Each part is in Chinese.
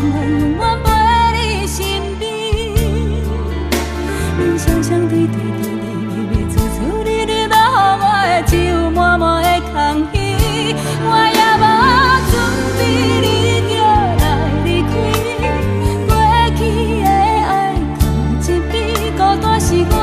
嘛永远陪你身边。人双双对对甜甜蜜蜜，处处日日留予我的，只有满满的空虚。我也无准备你就来离开，过去的爱放一边，孤单是我。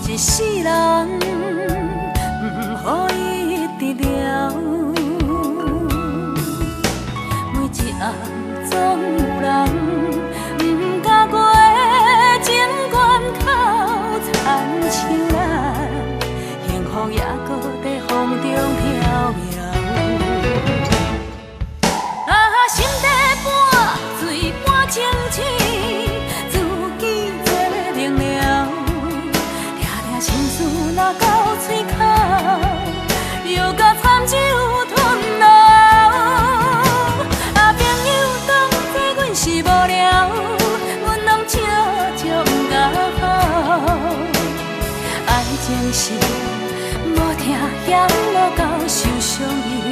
一世人，予伊治疗。每一暗心事若到嘴口，又甲惨酒吞落。啊，朋友当作阮是无聊，阮拢笑足甲好。爱情是无听嫌无够，受伤又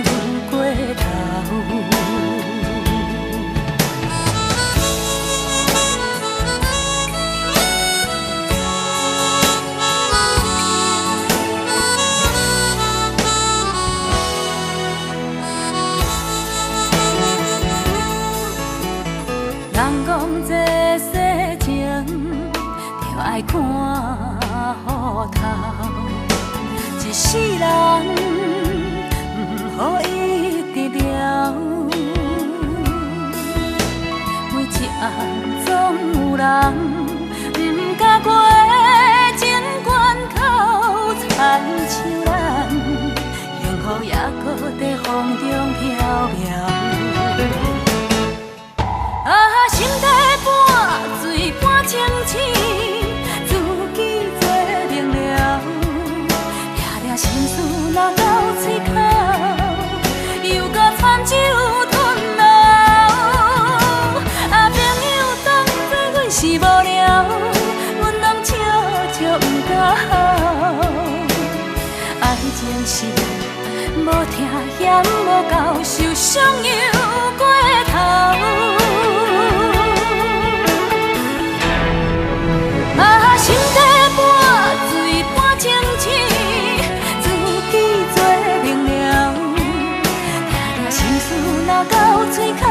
过头。人讲这世情，着爱看好头。一世人，好伊得了。每一暗总有人，不敢过情关口，亲像咱，幸福也搁在风中飘渺。啊，心底半醉半清醒，自己做明了。抓抓心事若到嘴口，又甲惨酒吞落。啊，朋友当作阮是无聊，阮拢笑足不敢好。爱情是无听嫌无够，受伤又过头。啊，心底半醉半清醒，自己做明了。抓抓心事若到嘴口，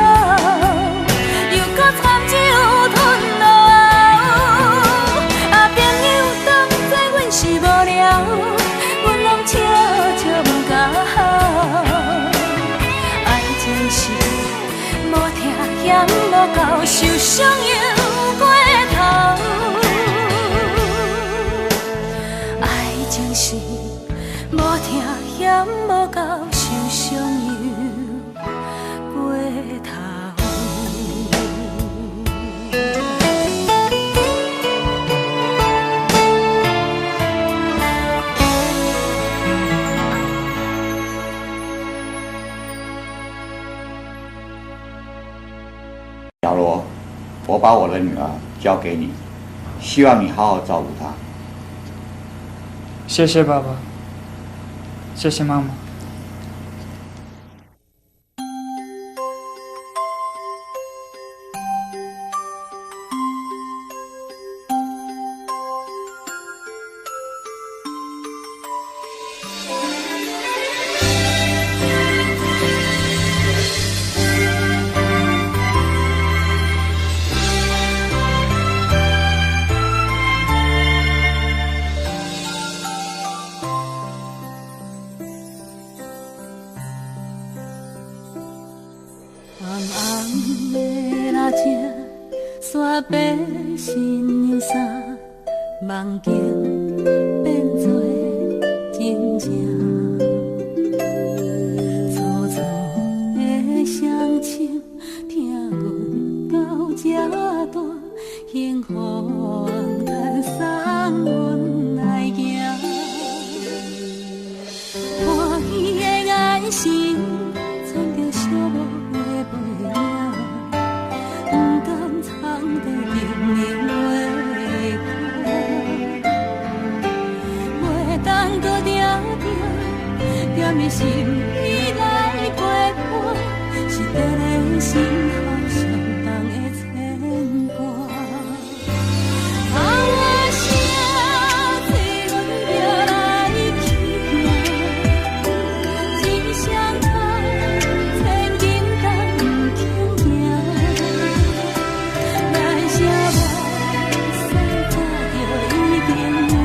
又甲惨酒吞落。啊，朋友当作阮是无聊，阮拢笑足不敢好。爱情是无听嫌无够，受伤又过头。情是无听嫌无够，受伤又过头。小罗，我把我的女儿交给你，希望你好好照顾她。谢谢爸爸，谢谢妈妈。山白新娘衫，梦境变作真正。粗粗的双手，听阮到这大，幸福叹送阮来行。欢喜的眼神，藏着寂寞的背影。踮在心里来陪伴，是在咱心头上重的牵挂。啊，我声催阮着来去行，一双脚千斤担不轻行，咱写我生早就已经满。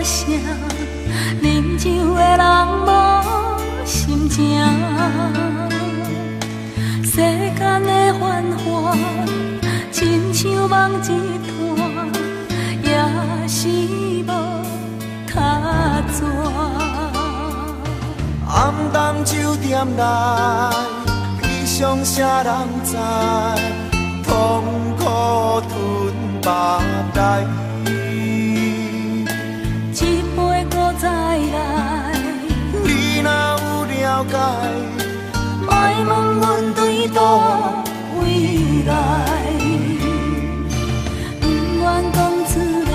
声，啉酒的人无心情。世间的繁华，亲像梦一团，也是无卡纸。暗淡酒店内，悲伤啥人知？痛苦吞腹内。一杯搁再来，你若有了解，莫问阮对倒位来。不愿讲出来，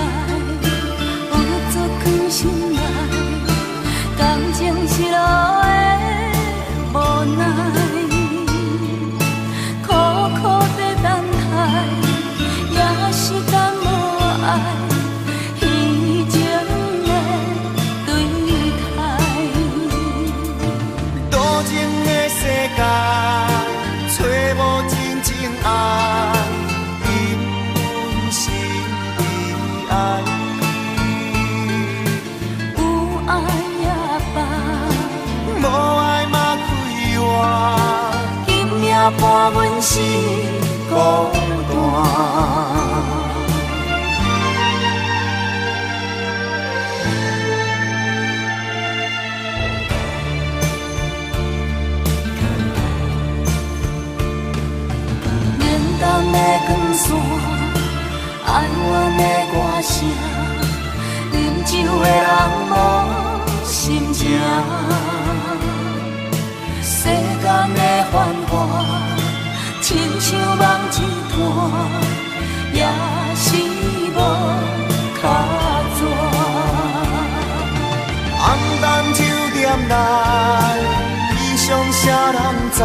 有足藏心内，感情失落的无奈。苦苦在等待，也是甘无爱。找无真正爱，因阮心已爱。有爱也罢，无爱嘛开活。今夜伴阮是孤单。淡的光线，哀怨的歌声，啉酒的人无心情。世间的繁华，亲像梦一团，也是无卡纸。暗淡酒店内，悲伤啥人知？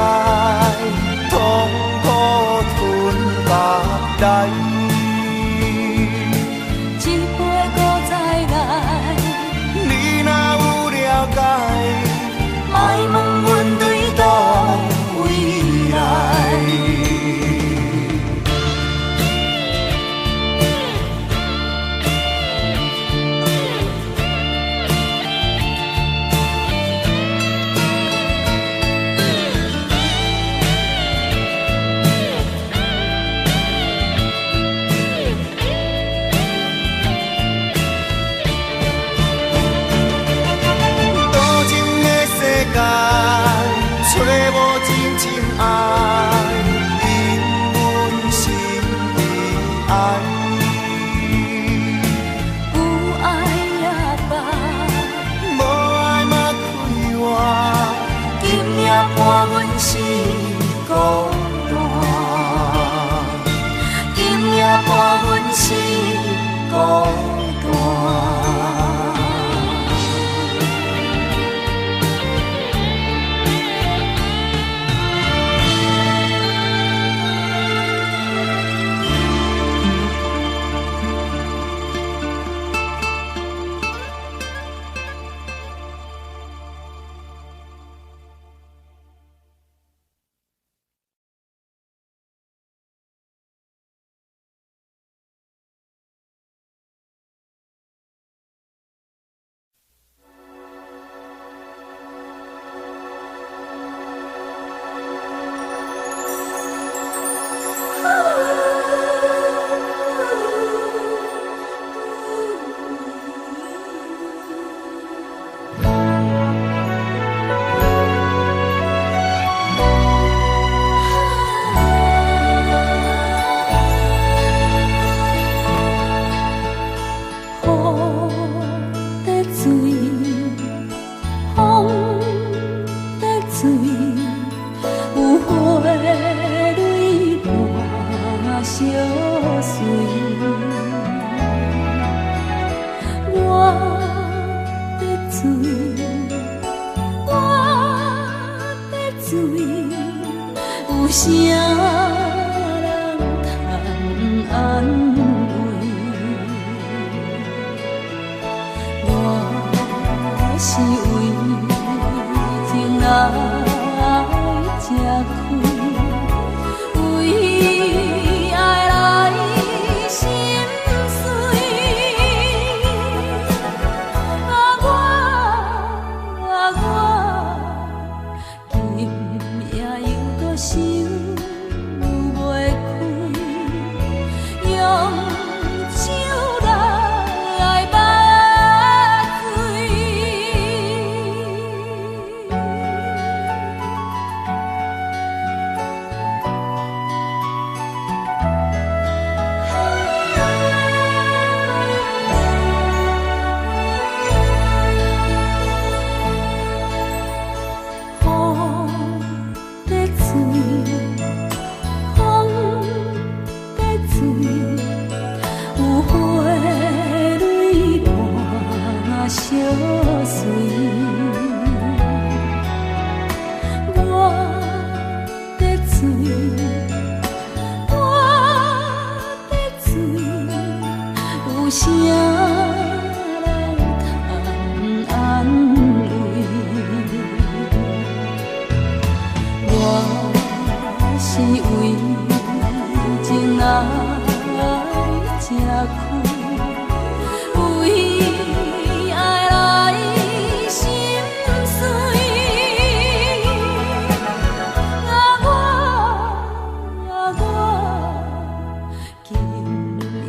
痛苦吞腹内。一杯搁再来，你若有了解，莫问阮对倒位来。找无真正爱，因阮心已爱。有爱也罢，无爱嘛开活。今夜伴阮是孤单，今夜伴阮是孤单。有啥人通安慰？我是为情来吃亏，为爱来心碎。相随。我在醉，我在醉，有啥来通安慰？我是为情爱吃亏。为爱来心碎，我今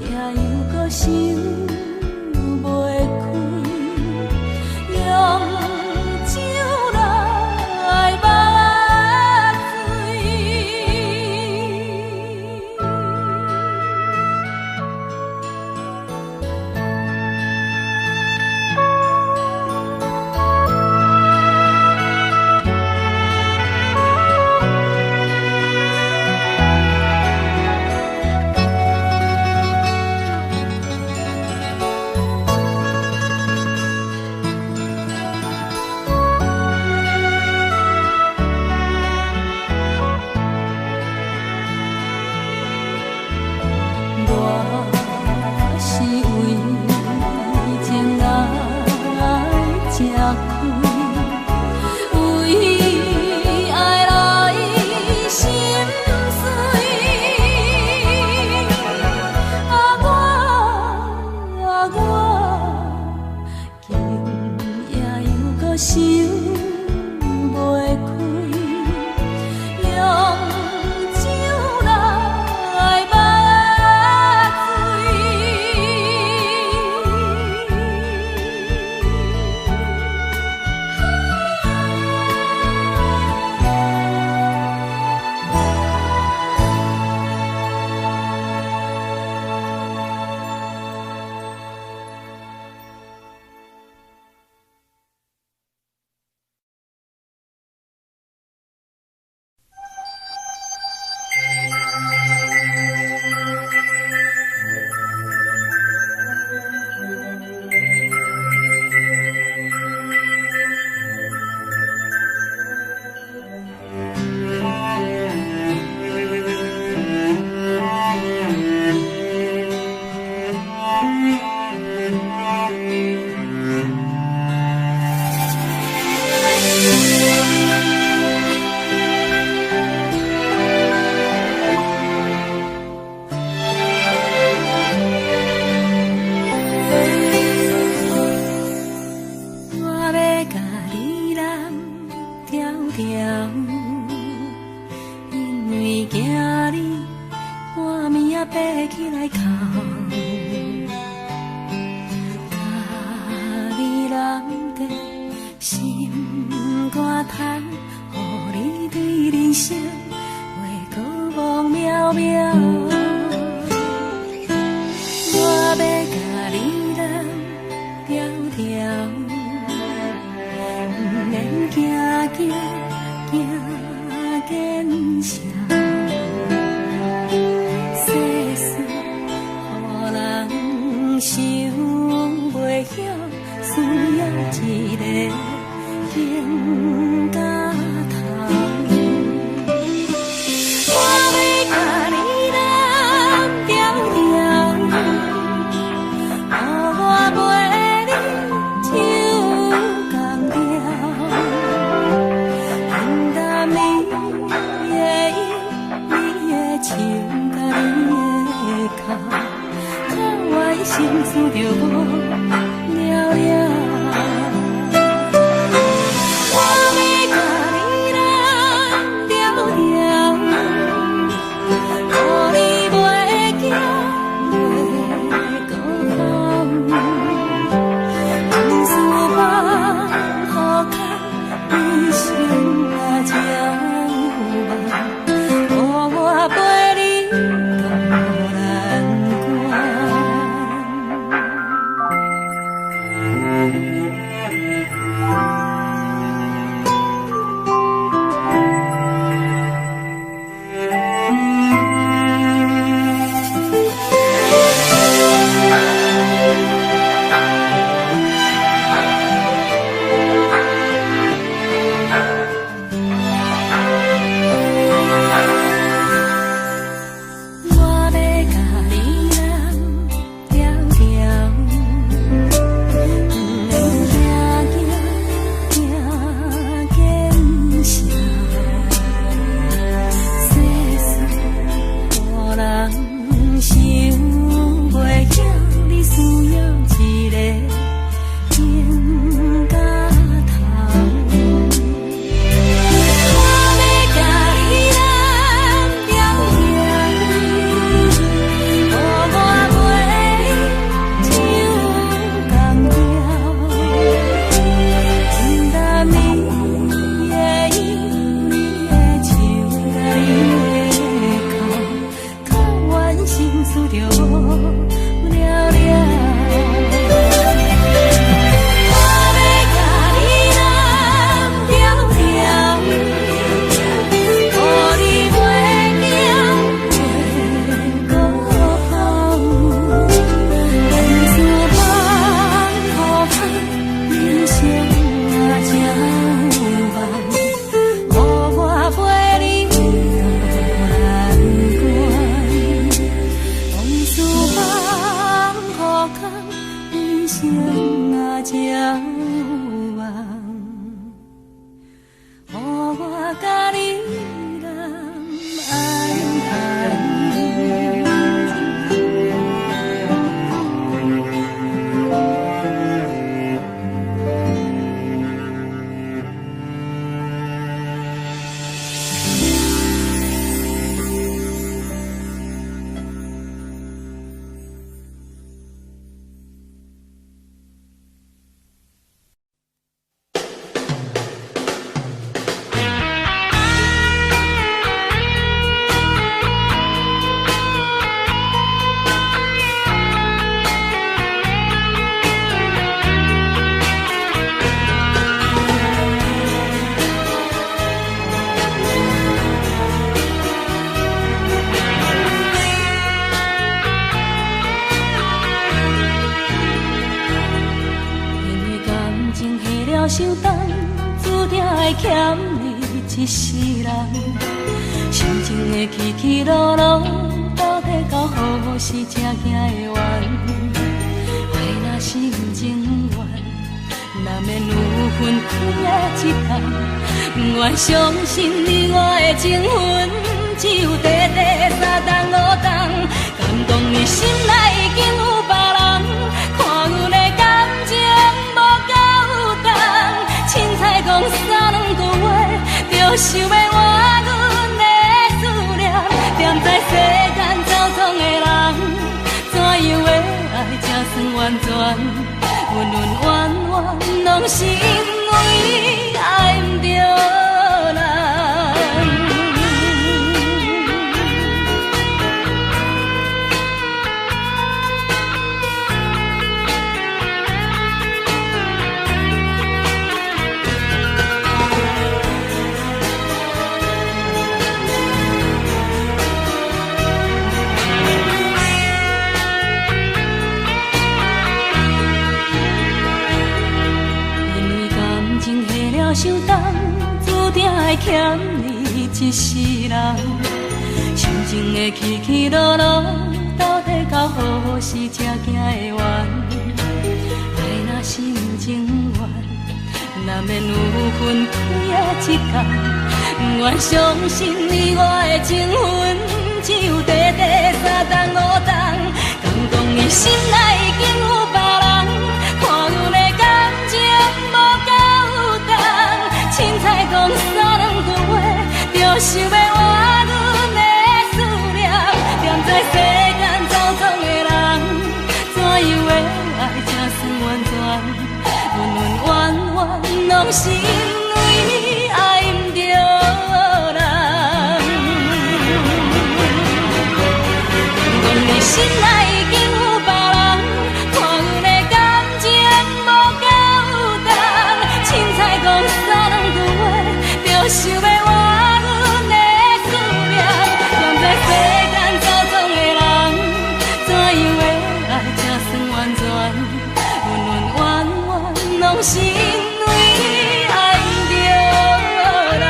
夜又搁想袂开，用酒来目想袂开，用酒来目望，予我甲你人安排。相等，注定会欠你一世人。心情的起起落落，到底到何时才行会完？爱若是不情愿，难免有分开的一天。不愿相信你我的情分，只有短短3冬5冬。敢讲你心内已经有别人，看阮的感情无够重。凊彩讲3、2个月，就想要换阮的思念。踮在世间走总的人，怎样的爱才算完全？恩恩怨怨，拢是因为爱不着人。伤重，注定会欠你一世人。心情的起起落落，到底到何时才行会完？爱若是不情愿，难免有分开的一天。不愿相信你我的情分，只有短短3冬5冬。敢讲你心内已经有别人，看阮的感情无够重。凊彩讲3、2个月，就想要换阮的思念。踮在世间走总的人，怎样的爱才算完全？恩恩怨怨，拢是因为爱不着人。讲你心内已经有别人，看阮的感情无够重。凊彩讲3、2个月，就想要换阮的思念。踮在世间走总的人，怎样的爱才算完全？恩恩怨怨，拢是因为爱不着人。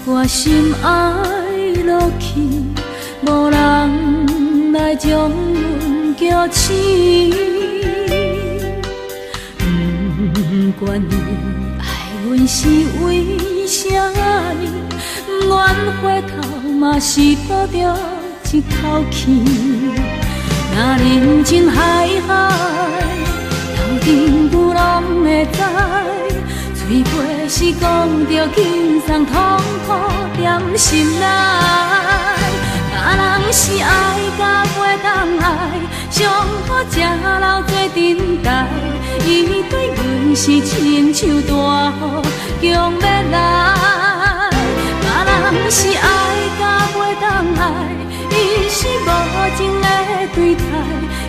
我心爱落去，无人来将阮叫醒。不管你爱阮是为啥呢，不愿回头嘛是抱着一口气。若人生海海，头前牛拢会知。嘴巴是讲着轻松痛苦踮心内，若人是爱甲袂当爱，上好食老做阵台，伊对阮是亲像大雨强要来。别人是爱甲袂当爱，伊是无情的对待，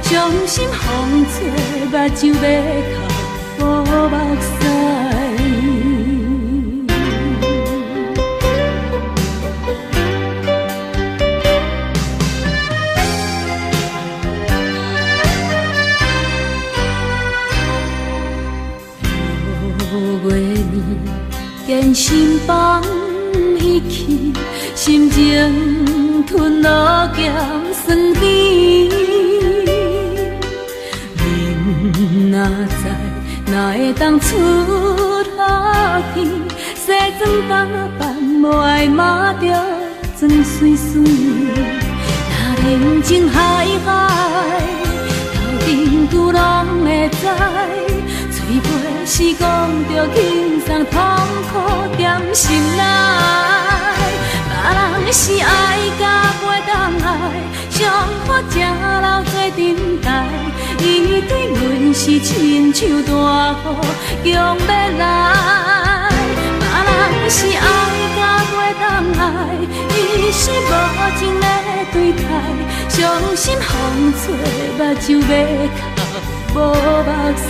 伤心风吹，目睭要哭无目屎。见心放伊去，心情吞落咸酸甜。明若知，哪会当出夏天？西装打扮无爱抹着妆水水。若人情海海，头顶拄拢会知。嘴巴是讲着轻松痛苦踮心内，别人是爱甲袂当爱，上好食老做阵台，伊对阮是亲像大雨强要来。别人是爱甲袂当爱，伊是无情的对待，伤心风吹，目睭要哭无目屎。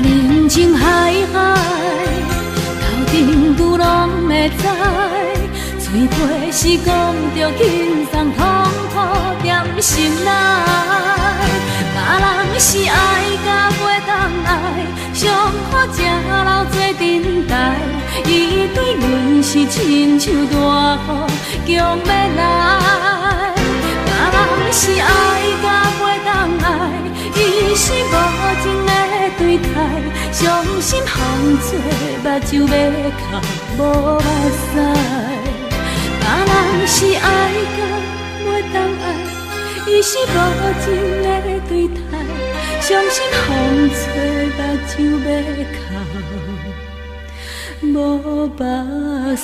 人情海海，头顶拄拢会知，嘴皮是讲着轻松痛苦踮心内。别人是爱甲袂当爱，上好食老做阵台，伊对阮是亲像大雨强要来。别人是爱甲袂当爱，伊是无情的对待，伤心风吹，目睭要哭无目屎。别人是爱甲袂当爱，伊是无情的对待，伤心风吹，目睭要哭无目屎。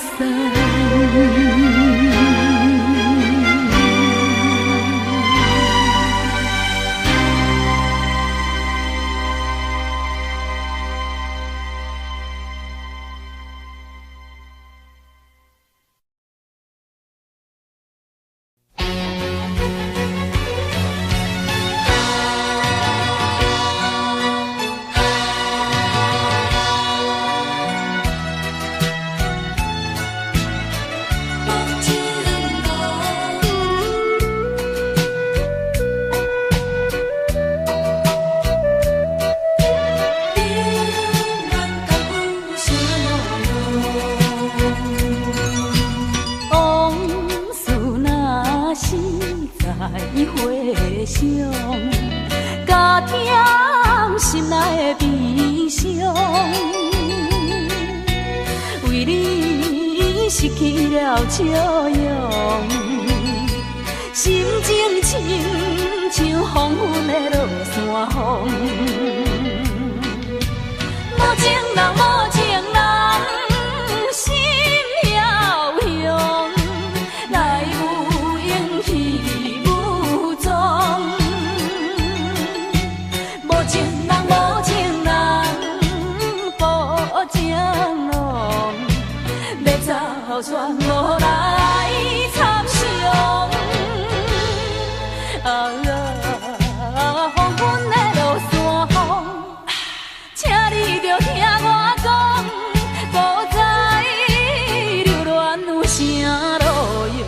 笑容，心情亲像黄昏的落山风。无情人，无情人，心飘扬，来有影去无踪。无情人，无情人，不情浓，要走全无来参详。黄昏的落山风，请你着听我讲，无知流恋有啥路用。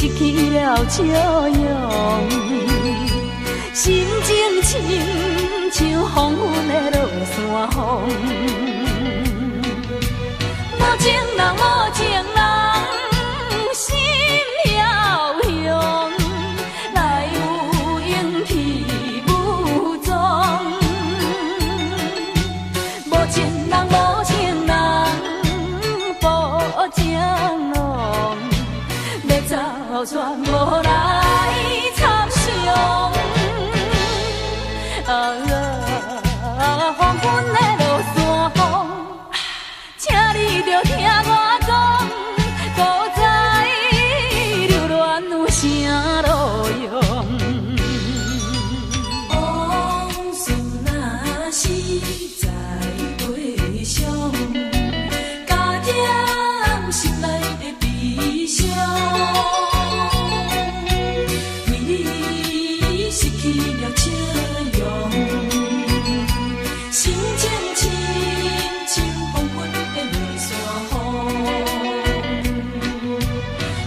失去了笑容，心情亲像风云的落山风。无情人，无情人，心飘扬，来有勇气武装。无情人，无情人，不情浓，要走全无来参详。黄昏的落山风，请你着听我讲，古早流恋有啥路用？往事若是在回想，加添心内的悲伤。为你失去了笑容，心情亲像黄昏的落山风。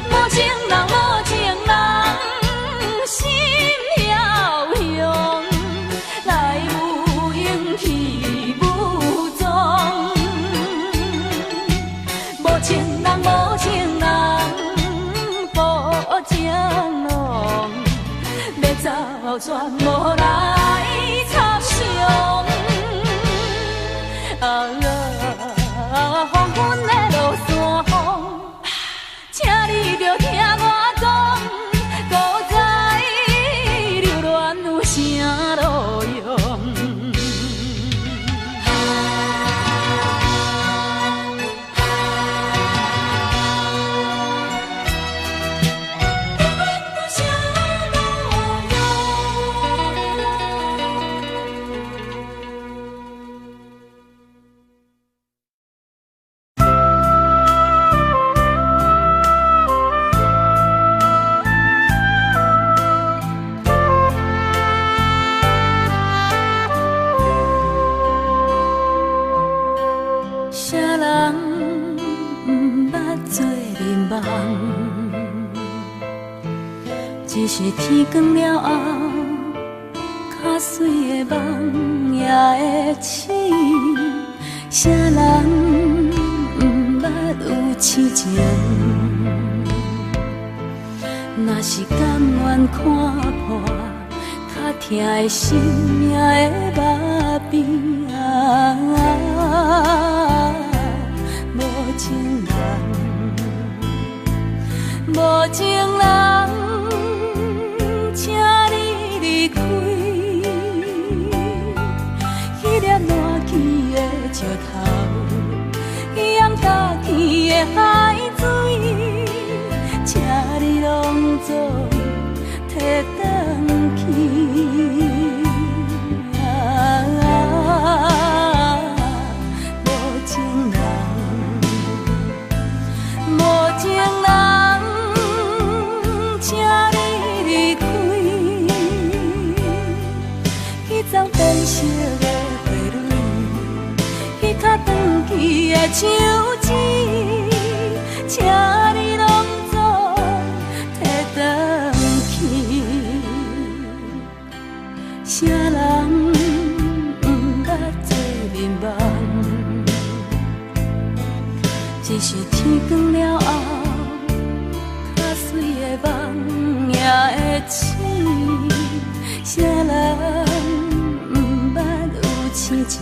无情人，无情人，心飘扬，来有勇气武装。无情人，无情人，不情浓，要走全无来参详。黄昏的落山风，请你着听我讲，古早流恋有啥路用？啥人不捌做眠梦？只是天光了后，较水的梦也会醒。啥人不捌有痴情？若是甘愿看破，较疼的心命的目边啊。无情人，无情人，请你离开。迄粒烂去的石头，淹大去的海水，请你拢总摕转去。变色的花蕊，迄颗长去的手指，请你拢总摕转去。啥人不捌做眠梦？只是天光了后，较水的梦也会醒。啥人？痴情，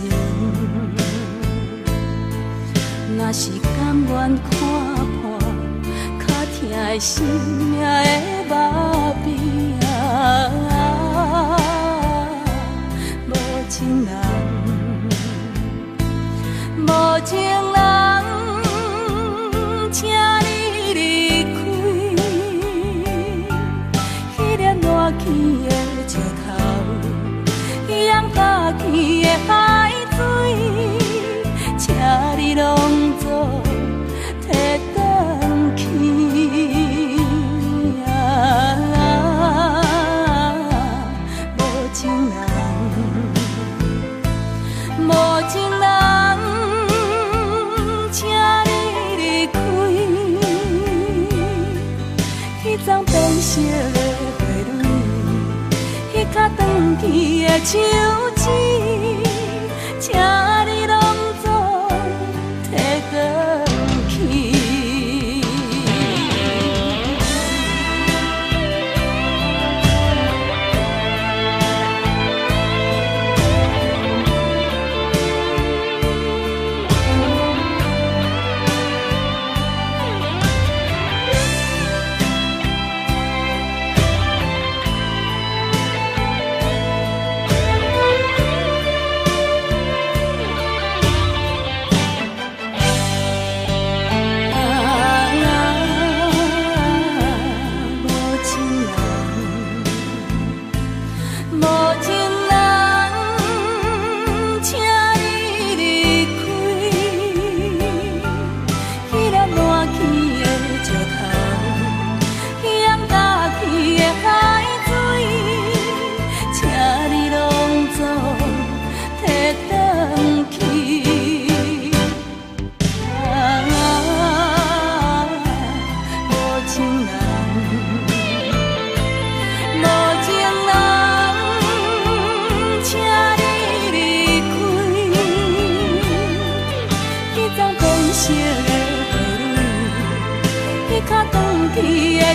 若是甘愿看破，较疼的心命的目边啊。无情人，无情人，请你离开。迄粒烂去的石头，淹大去的海水，请你拢总摕转去啊。去的手指，请你拢总摕倒去。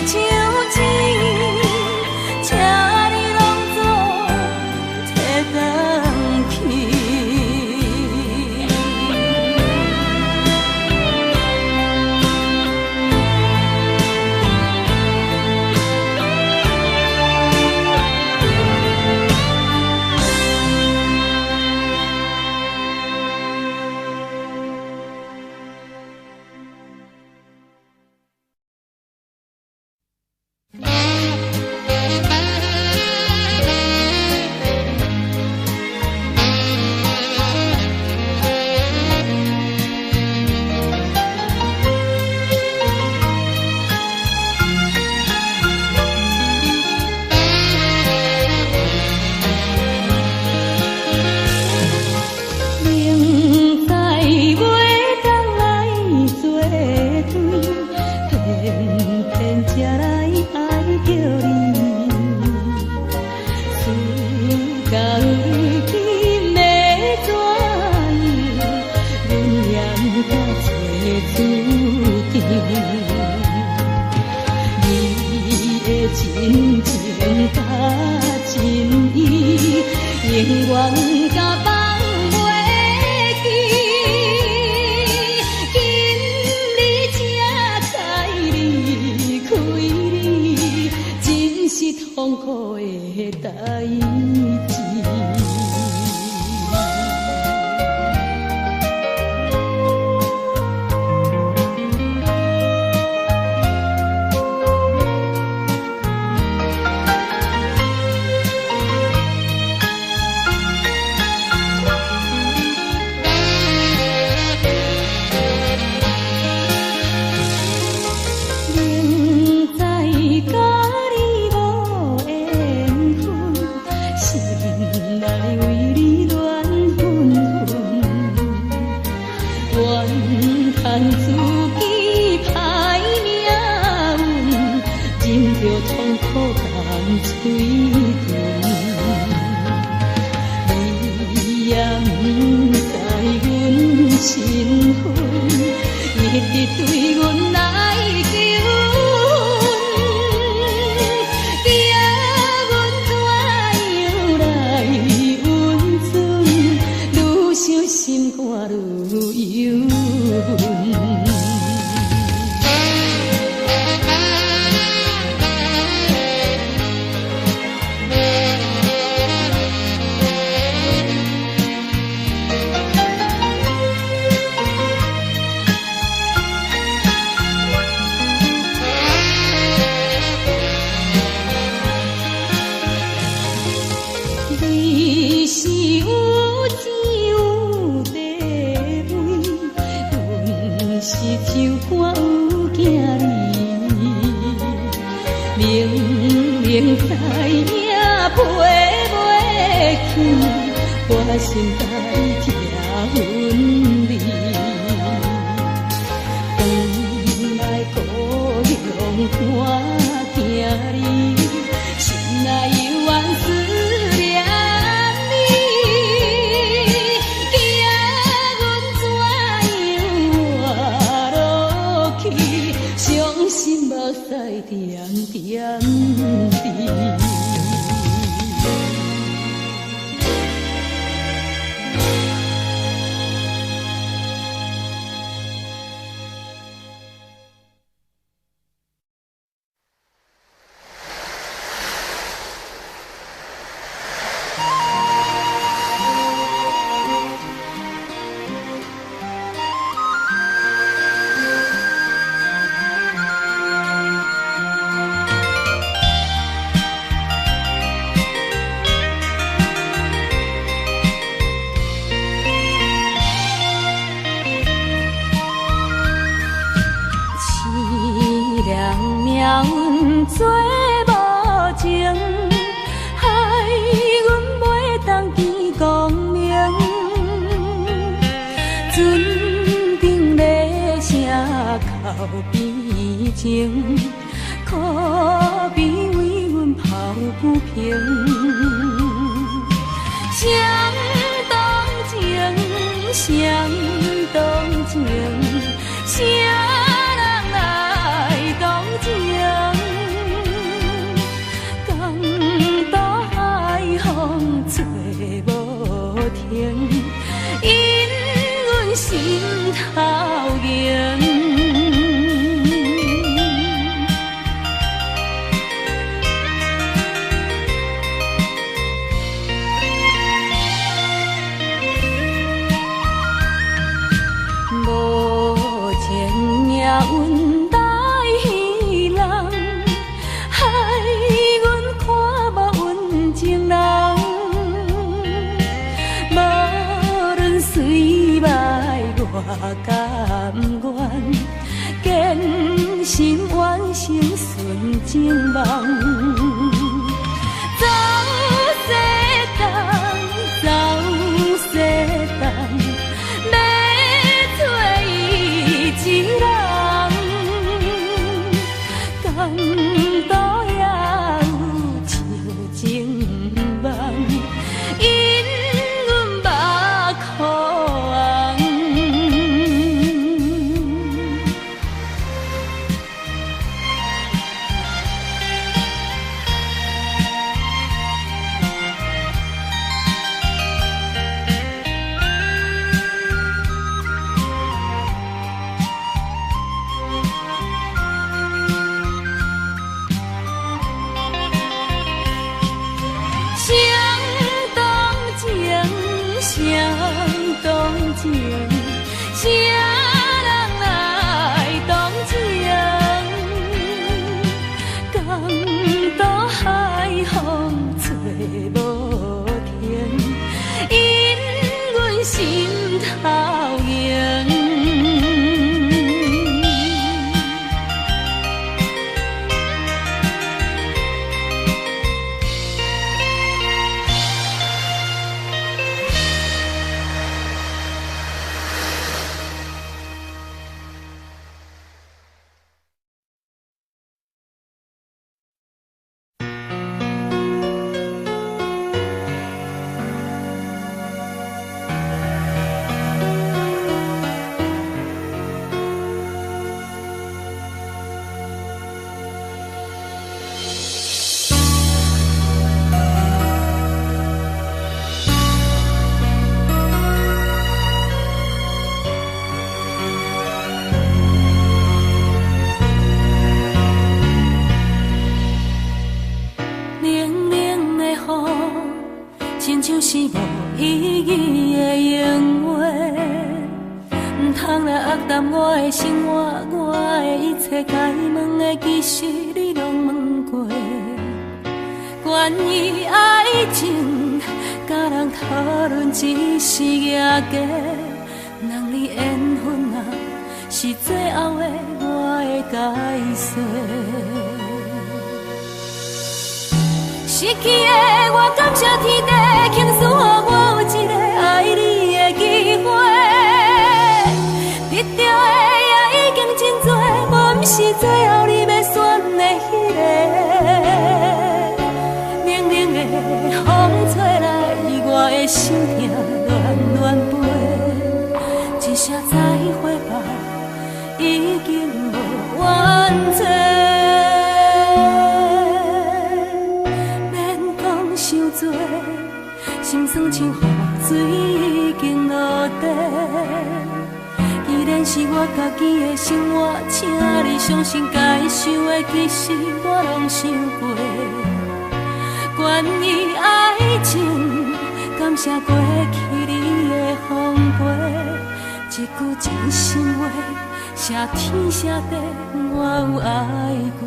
手指，请你拢总摕倒去。真情甲真意，永远甲放袂记。今日才知离开你，真是痛苦的代志。我心内疼阮你，回来故乡看囝儿，心内犹原思念。心目屎点点滴。做无情，害阮袂当见光明。船顶咧声哭悲情，可悲为阮抱不平。相同情，相同情，啥人来同情？吹无停，因阮心头凝。无情命运来戏人，害阮看无温情人。虽歹我甘愿，坚心完成纯情梦。走世间，走世间，要找伊一人，感动也有笑情梦。相同情，啥人来同情？江渡海风吹无停，因阮心头凝。亲像是无意义的闲话，唔通来压淡我的生活，我的一切该问的，其实你拢问过。关于爱情，甲人讨论只是假假，人离缘分啊，是最后的我的解释。失去的我感谢天地，倾诉予我有一个爱你的机会。得到的也已经真多，无毋是最后你要选的迄个。冷冷的风吹来，我的心痛乱乱飞。一声再会吧，已经无我。济，免讲伤多，心酸像雨水已经落地。既然是我家己的生活，请你相信该想的其实我拢想过。关于爱情，感谢过去你的奉陪，一句真心话，谢天谢地，我有爱过。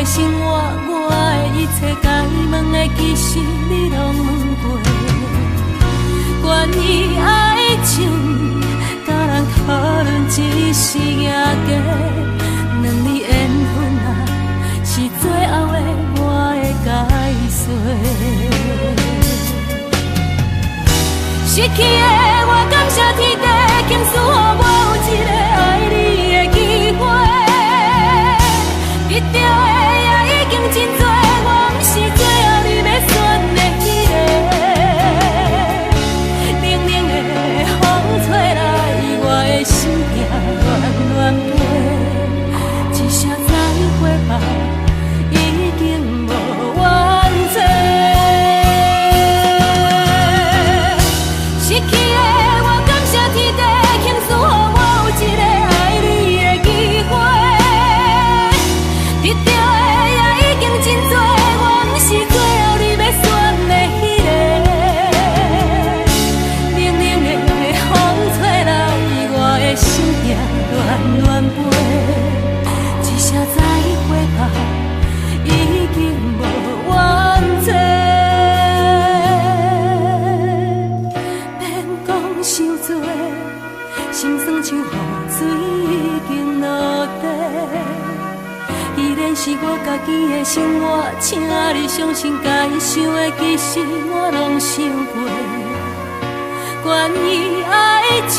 生活，我的一切该问的，其实你拢问过。关于爱情，甲人讨论只是野价，两字缘分啊，是最后的我的解释。失去的我，感谢天地，倾诉予我有一个爱你的机会，得到的。真多，我不是最后你要选的那个。冷冷的风吹来，我的心也乱乱飞。一声再会吧，已经无缘做。失去的我，感谢天地，倾诉予我有一个爱你的机会，得到的。真多，我不是最后你要选的那个。冷冷的风吹来，我的心也乱乱飞。一声再会吧，已经无缘做。免讲伤多，心酸像雨水已经落地。既然是我家己的生活，请你相信该想的其实我拢想过。关于爱情，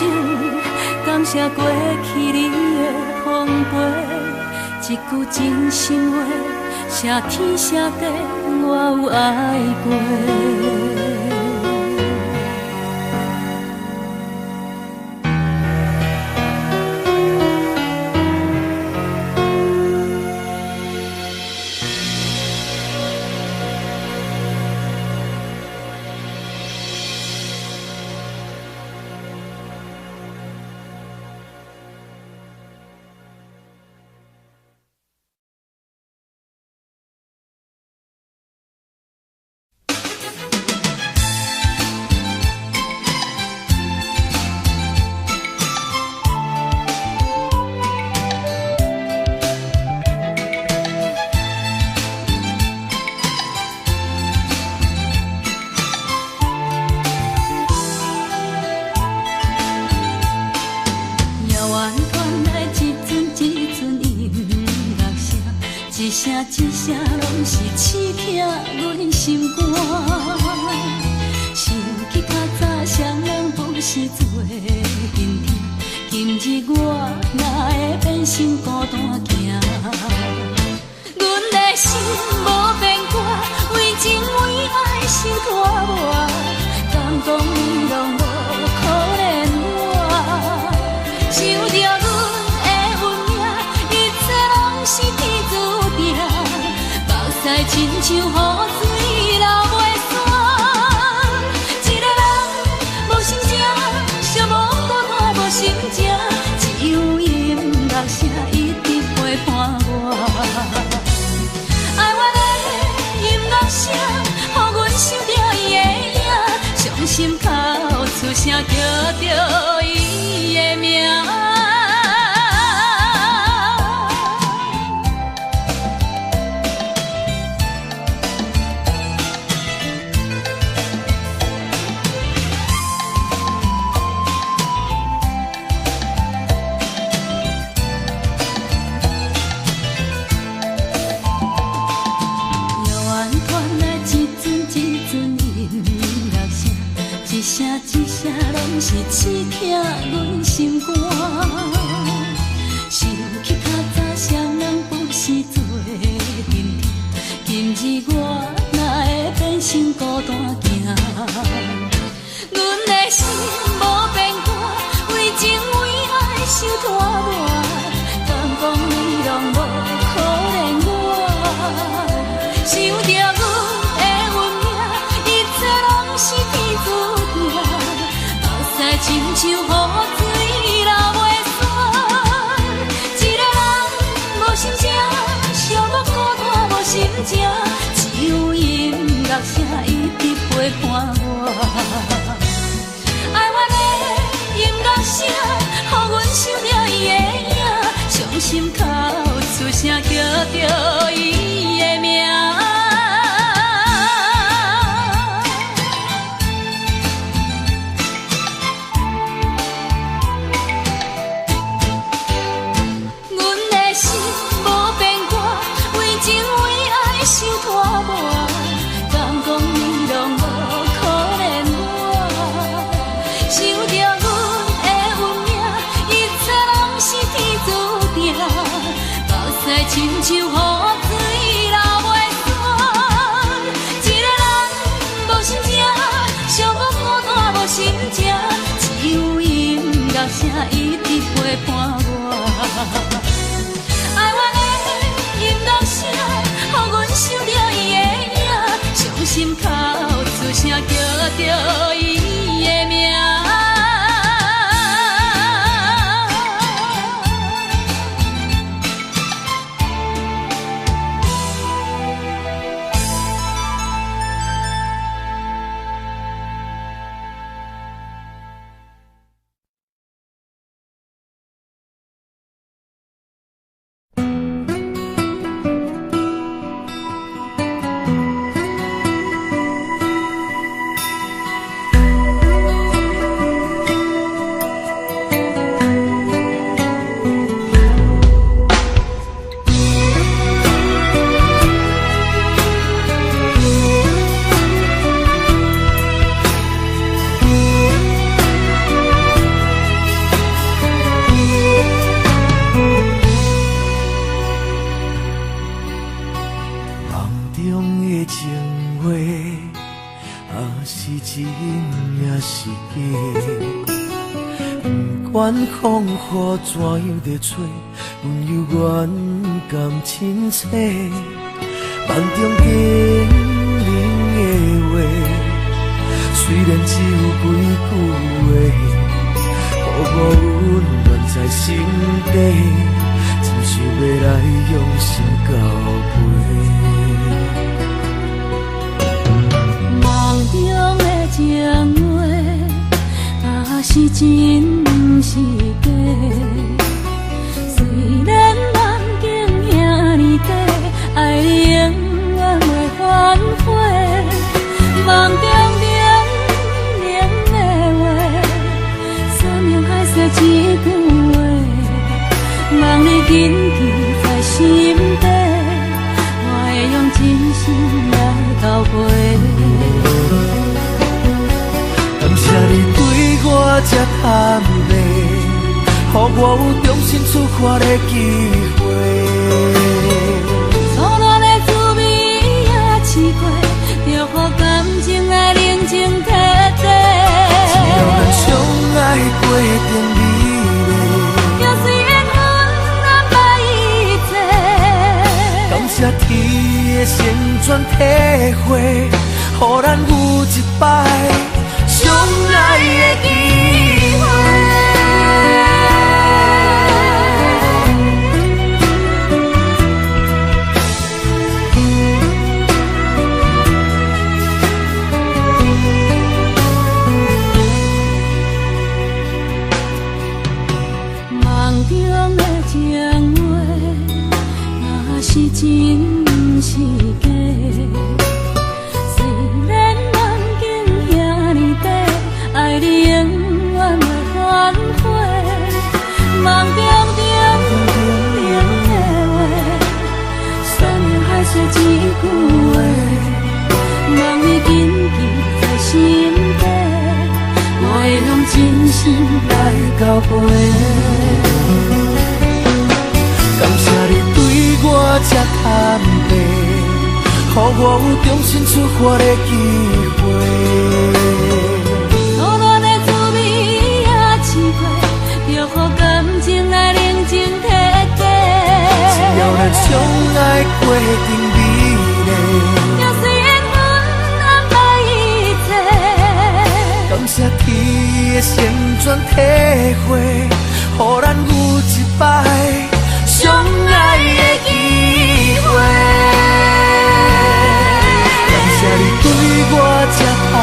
感谢过去你的奉陪，一句真心话，谢天谢地，我有爱过。一声拢是刺痛阮心肝，想起较早双人不是做阵痛，今日我哪会变成孤单行？阮的心无变卦，为情为爱受拖磨，敢讲你拢无可怜我？想着阮的运命，一切拢是天注定。在亲像雨水流袂散，一个人无心情，寂寞孤单无心情，只有音乐声一直陪伴我。爱我的音乐声，予阮想着伊的影，伤心哭出声叫着伊的名。刺痛阮心肝。想起较早双人不是做阵阵，今日我哪会变成孤单行？阮的心无变卦，为情为爱受拖磨，敢讲你拢无可怜我？想着阮的运命，一切拢是天注定，目屎亲像雨水流袂煞。一个人无心情，寂寞孤单无心情，只有音乐声一直陪伴我。爱我的音乐声，予阮想着伊的影，伤心哭出声叫着伊的名。阮的心无变卦，为情为爱受拖磨，敢讲你拢无可怜我？想着阮的运命，一切拢是天注定，目屎亲像雨水流袂煞。一个人无心情，寂寞孤单无心情，只有音乐声一直陪伴我。爱我的音乐声，予阮想着伊的影，伤心哭出声叫着伊的名。管风雨怎样在吹，阮犹原甘亲切。梦中经人的话，虽然只有几句话，薄薄温暖在心底，真想要来用心交陪。梦中的情话，是真是假？虽然梦境遐尼短，爱你永远袂反悔。梦中冷的话，山盟海誓一句话，望你紧记在心底，我会用真心来交陪。感谢你对我这坦白，予我有重新出发的机会。初恋的滋味也试过，就予感情来冷静体体。只要咱相爱过程美丽，就虽缘分难把一切。感谢天的旋转体会，予咱有一摆相爱的机会。梦中的情话，是真是假？虽然梦境遐尼短，爱你永远回。感谢你对我这坦白，予我有重新出发的机会。苦恋的滋味也试过，就予感情来冷静体价。只要咱相爱过程美丽，也虽缘分安排一切。感谢天的旋转体会，予咱有一摆相爱的机会。感谢你对我这坦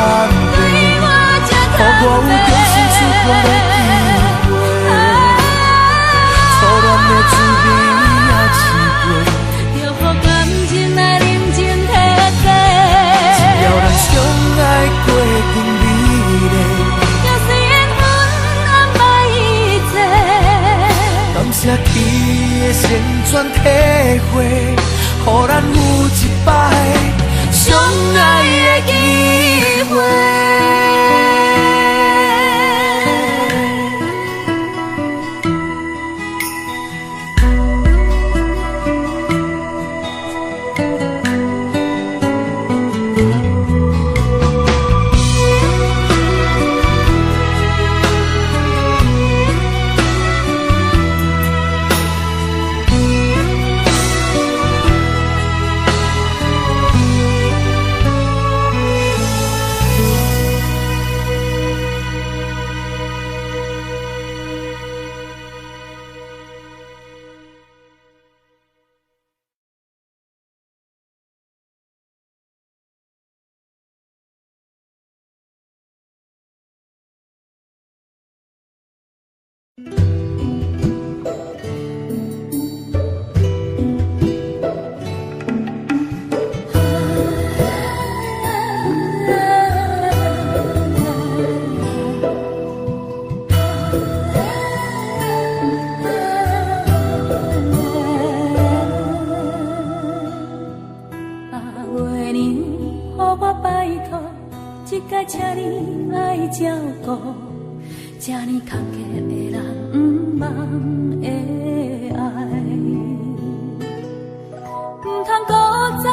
白，予我有重新出发的机会。初恋的滋味也试过，就予感情来冷静体价。只要咱相爱过程美丽，也虽缘分安排一切。感谢天的旋转体会，予咱有一摆相爱的机会。请你爱照顾，这呢坎坷的人不忘的爱，不通搁再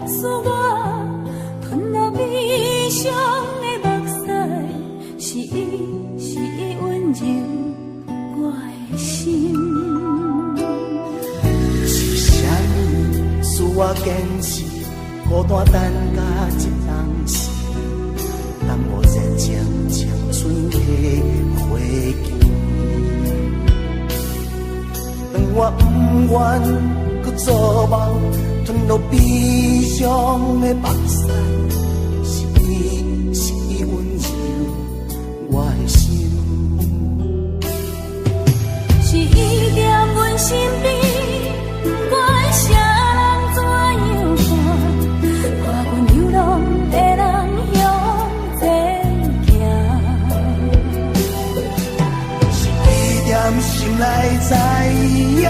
使我吞落悲伤的目屎，是伊温柔我的心。是啥物使我坚持孤单等甲一当时？当我热情青春的花季，当我不愿搁做梦，吞落悲伤的目屎，是伊温柔我的心，是伊在阮身边，不管啥人怎样看，看阮流浪的人。心内知影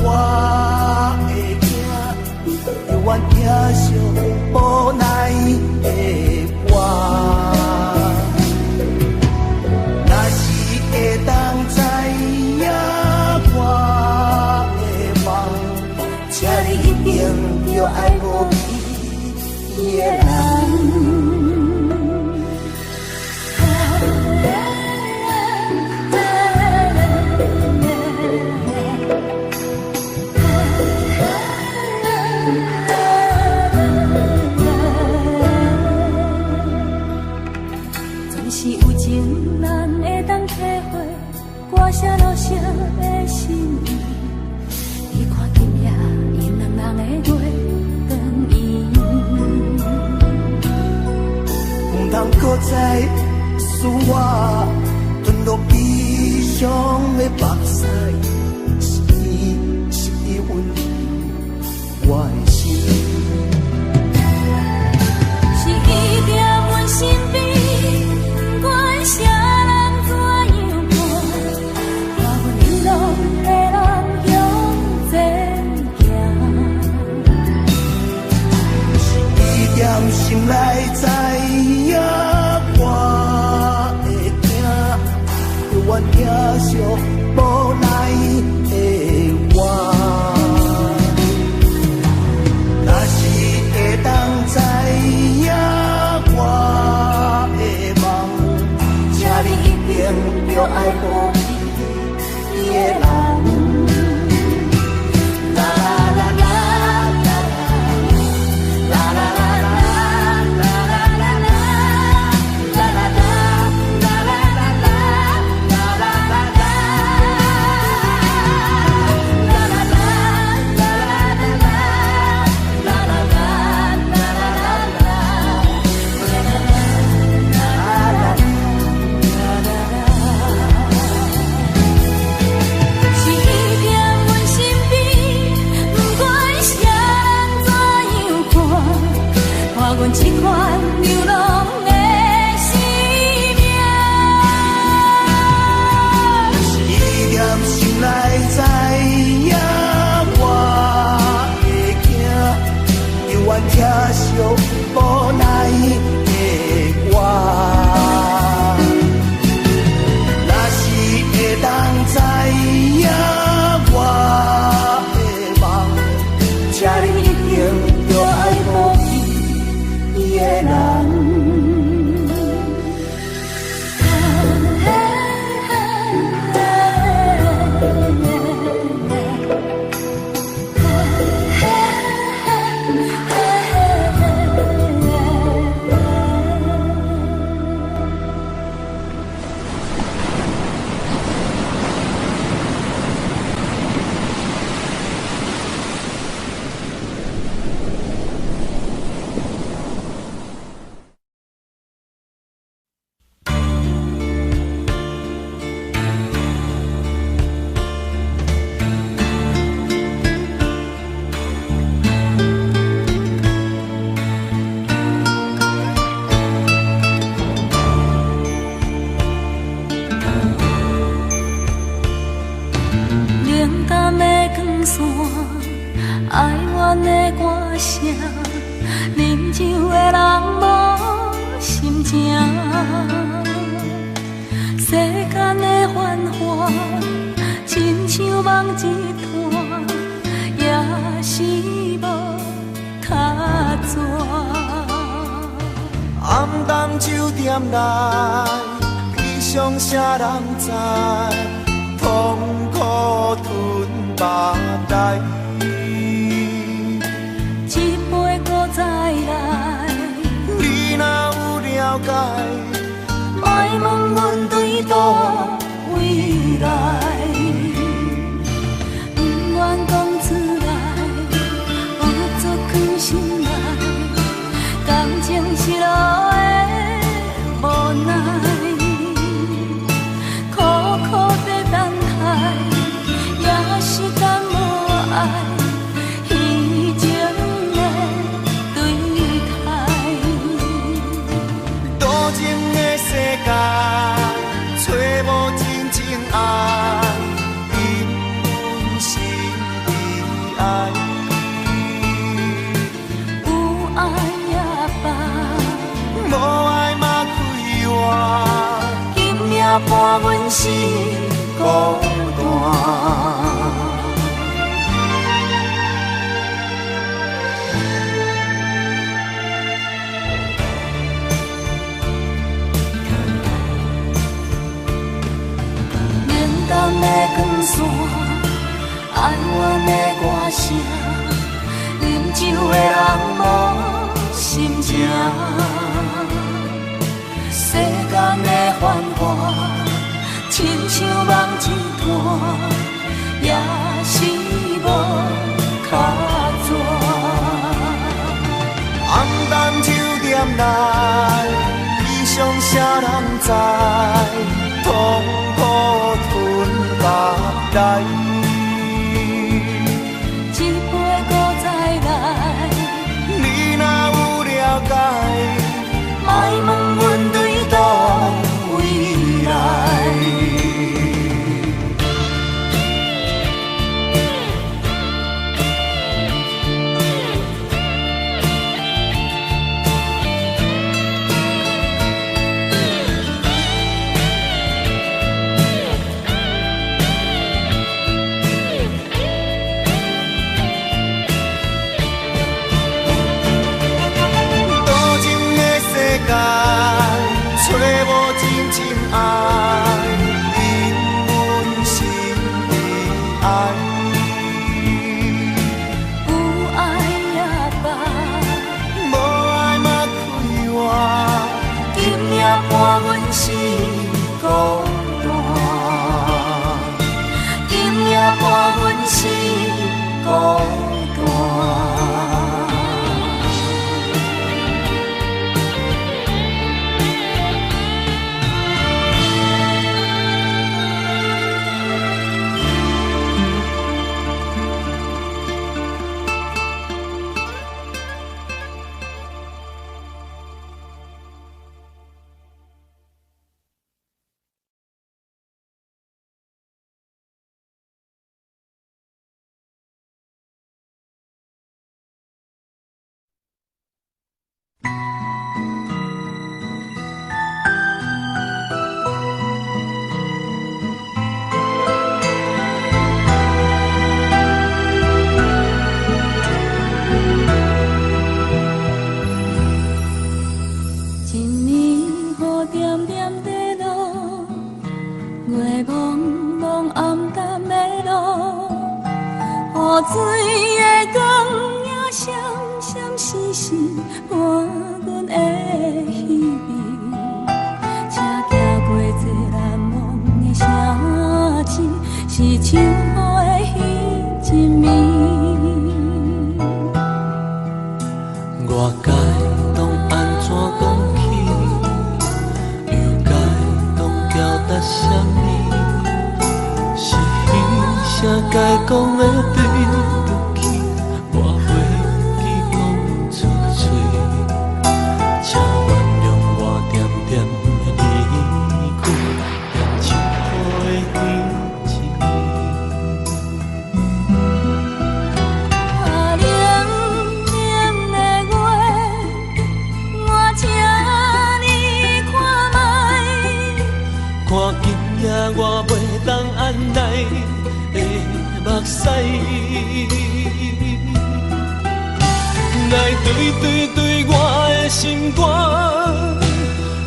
我会行，犹原疼惜无奈的我。若是会当知影我的梦，请你一定要爱我伊的人。写落写的心意，你看今夜因两人的月光圆，不通搁再使我吞落悲伤的目屎，是伊温柔我的心，是伊在阮身边，不管啥人怎样看。心内知影我会疼，犹原愿疼惜无奈的我。若是会当知影我的梦，请你一定着爱保庇你的人。阮这款流浪的生命，一念心内知影我会惊，犹原疼惜无奈的我。若是会当知影我的梦，请你一定着爱保庇你的人。哀怨的歌声，啉酒的人无心情。世间的繁华，亲像梦一团，也是无卡纸。暗淡酒店内，悲伤啥人知？痛苦吞腹内。一杯搁再来，你若有了解，莫问阮对倒位来，不愿讲出来，有足藏心内，感情失落的无奈，苦苦在等待，也是等无爱。找无真正爱，因阮心已爱。有爱也罢，无爱嘛开活。今夜伴阮是孤单。的光线，哀怨的歌声，啉酒的人无心情。世间的繁华，亲像梦一团，也是无卡纸。暗淡酒店内，悲伤啥人知？痛苦吞腹内，一杯搁再来，你若有了解，莫问阮对倒位来。是孤单，今夜伴阮是孤单。水的光影闪闪烁烁，伴阮的稀微。车行过这难忘的城市，是唱雨的彼一暝。我该当安怎讲起，又该当交代什么？是彼啥该讲的对不起，我袂记讲出嘴，请原谅我点点的离开，变唱雨的彼一暝。啊，冷冷的月，我请你看卖，看今夜我袂当按捺的目屎，来对我的心肝，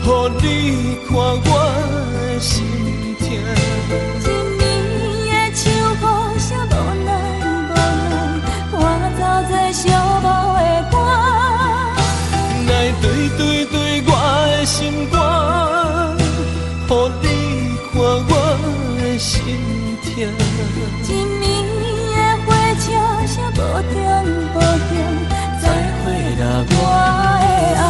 予你看我的心痛。一暝的秋风啥无奈无奈，我走在寂寞的歌。来对我的心肝，予你看我的心痛。一暝的火车啥无停无停，再会啦我的爱。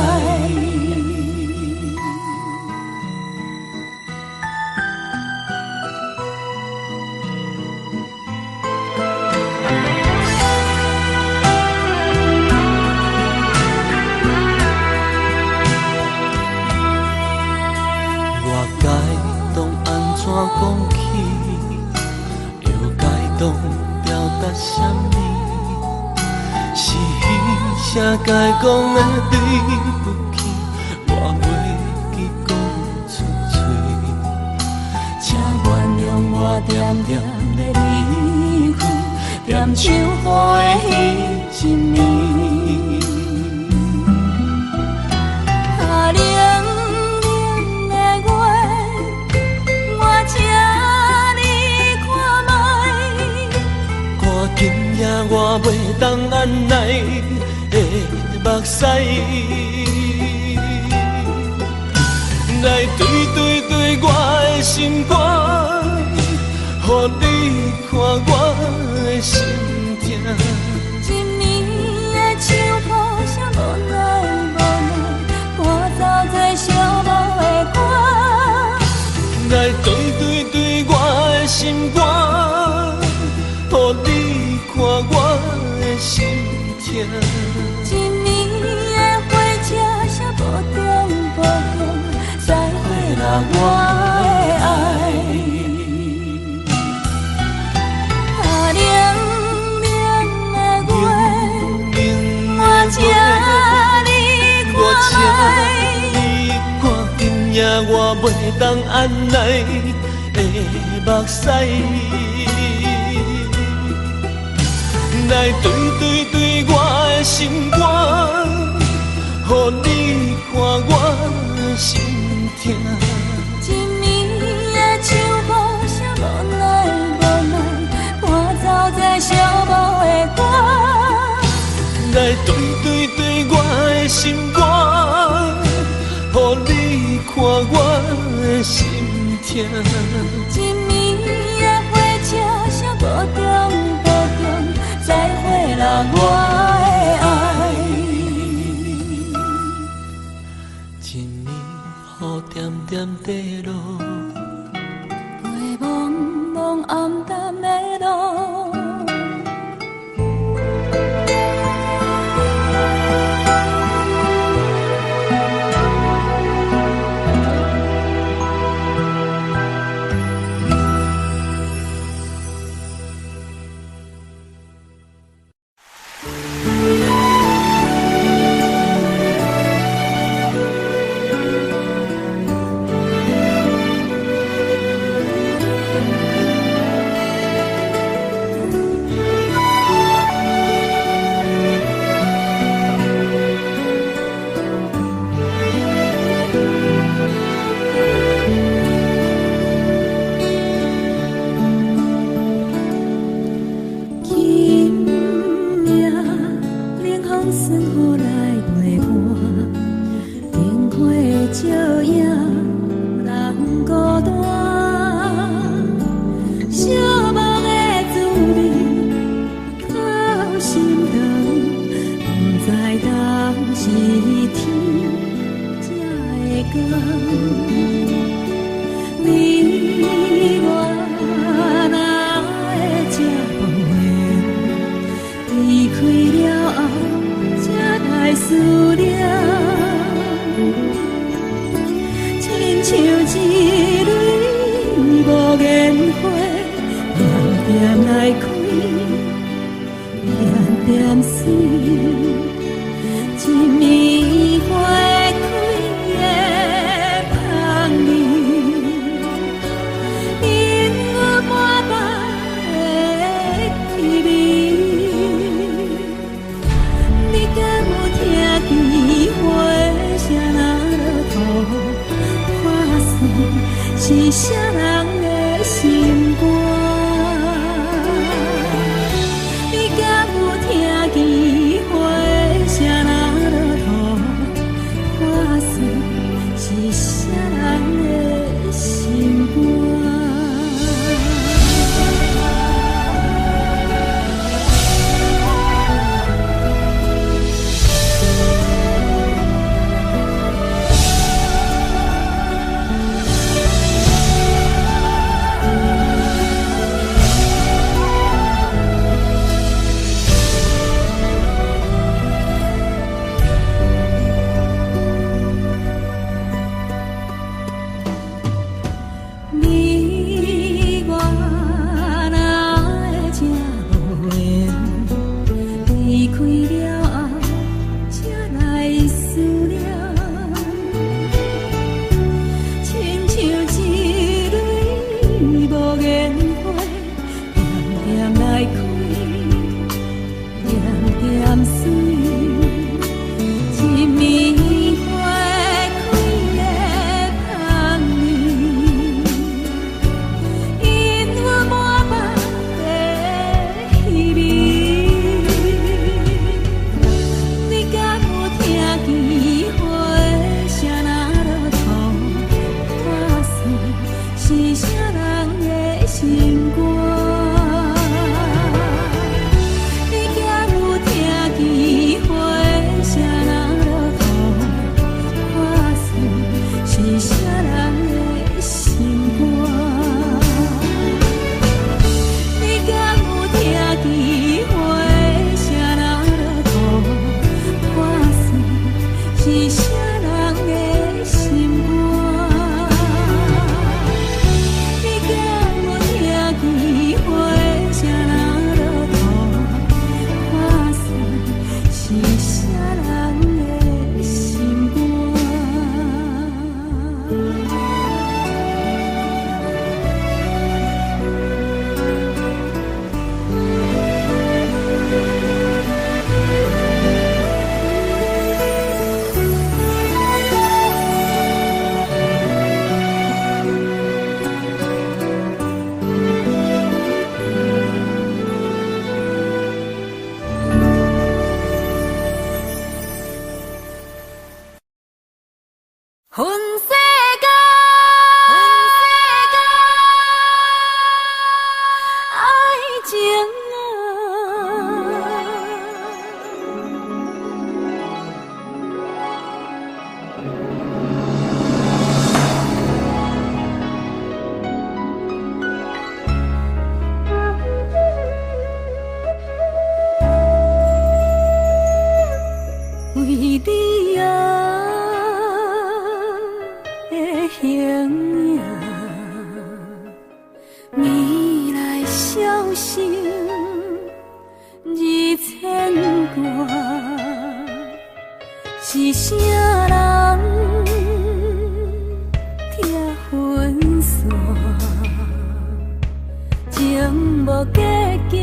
我该当安怎讲起，又该当表达什么？是彼啥该讲的对不起，我袂记讲出嘴，请原谅我点点的离开，点唱雨的彼一暝。啊，冷冷的月，我请你看卖，看今夜我袂当按捺的目屎，来对我的心肝，予你看我的心痛。一暝的秋风啥无奈无奈，我走在寂寞的歌。来对我的心肝，予你看我的心痛。一暝的火车啥无停无停，再会啦我的爱。啊，冷冷的月，我请你看卖，看今夜我袂当按捺的目屎，来对我的心肝，予你看我的心痛。一暝的秋风啥无奈无奈，我走在寂寞的歌。来对我的心肝，予你看我车。一暝的火车声无中无中，再会啦我的爱。一暝雨点点地落，陪茫茫暗淡的路。是啥人的心肝？你敢有听见花声若落土，看算是啥人的心肝？分世界，你啊的形影，未来消息2000歌，是啥人听分散，情无结局。